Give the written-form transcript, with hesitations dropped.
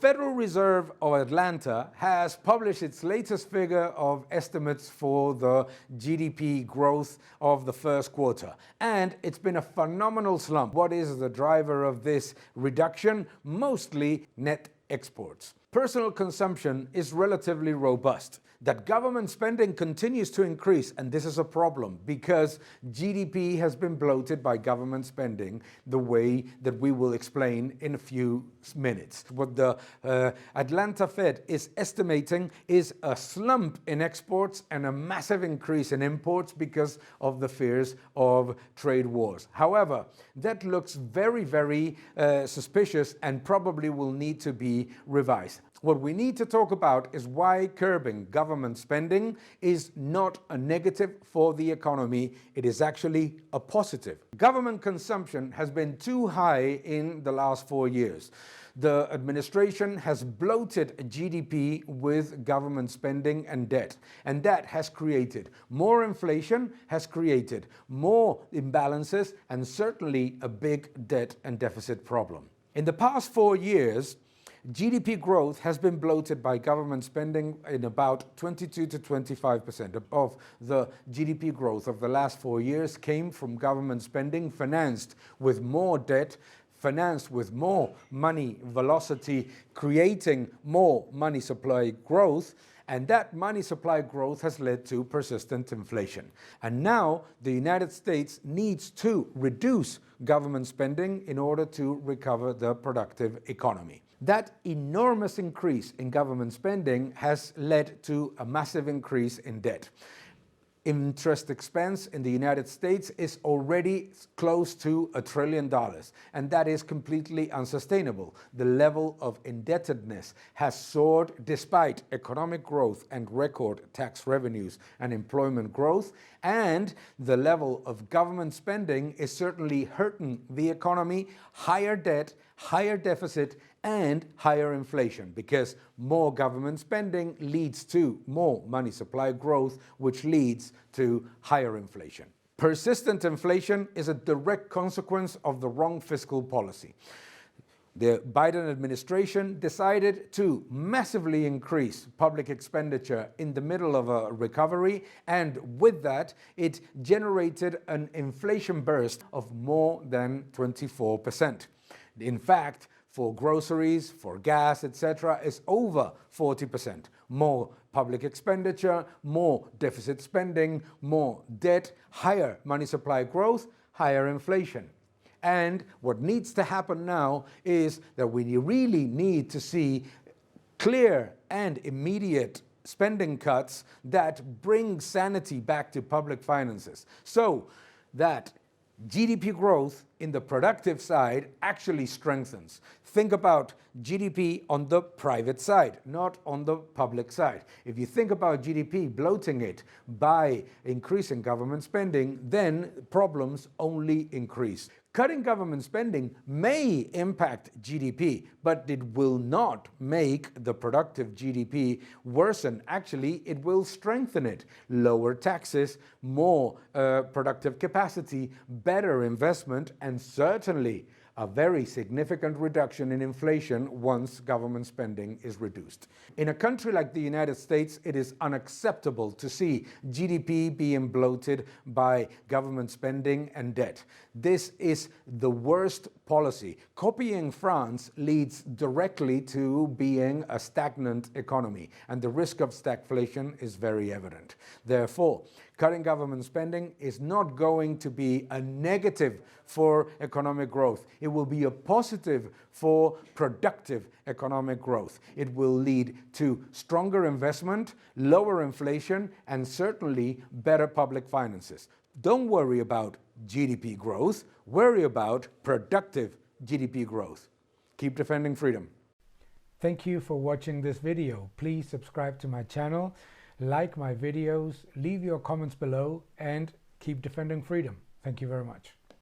Federal Reserve of Atlanta has published its latest figure of estimates for the GDP growth of the first quarter, and it's been a phenomenal slump. What is the driver of this reduction? Mostly net exports. Personal consumption is relatively robust. That government spending continues to increase, and this is a problem because GDP has been bloated by government spending the way that we will explain in a few minutes. What the Atlanta Fed is estimating is a slump in exports and a massive increase in imports because of the fears of trade wars. However, that looks very, very suspicious and probably will need to be revised. What we need to talk about is why curbing government spending is not a negative for the economy. It is actually a positive. Government consumption has been too high in the last 4 years. The administration has bloated GDP with government spending and debt, and that has created more inflation, has created more imbalances, and certainly a big debt and deficit problem. In the past 4 years, GDP growth has been bloated by government spending in about 22 to 25% of the GDP growth of the last 4 years came from government spending financed with more debt, financed with more money velocity, creating more money supply growth. And that money supply growth has led to persistent inflation. And now the United States needs to reduce government spending in order to recover the productive economy. That enormous increase in government spending has led to a massive increase in debt. Interest expense in the United States is already close to $1 trillion, and that is completely unsustainable. The level of indebtedness has soared despite economic growth and record tax revenues and employment growth, and the level of government spending is certainly hurting the economy. Higher debt, higher deficit, and higher inflation, because more government spending leads to more money supply growth, which leads to higher inflation. Persistent inflation is a direct consequence of the wrong fiscal policy. The Biden administration decided to massively increase public expenditure in the middle of a recovery, and with that, it generated an inflation burst of more than 24%. In fact, for groceries, for gas, etc., is over 40%. More public expenditure, more deficit spending, more debt, higher money supply growth, higher inflation. And what needs to happen now is that we really need to see clear and immediate spending cuts that bring sanity back to public finances, so that GDP growth in the productive side actually strengthens. Think about GDP on the private side, not on the public side. If you think about GDP bloating it by increasing government spending, then problems only increase. Cutting government spending may impact GDP, but it will not make the productive GDP worsen. Actually, it will strengthen it. Lower taxes, more productive capacity, better investment, and certainly a very significant reduction in inflation once government spending is reduced. In a country like the United States, it is unacceptable to see GDP being bloated by government spending and debt. This is the worst policy. Copying France leads directly to being a stagnant economy, and the risk of stagflation is very evident. Therefore, cutting government spending is not going to be a negative for economic growth. It will be a positive for productive economic growth. It will lead to stronger investment, lower inflation, and certainly better public finances. Don't worry about GDP growth, worry about productive GDP growth. Keep defending freedom. Thank you for watching this video. Please subscribe to my channel, like my videos, leave your comments below, and keep defending freedom. Thank you very much.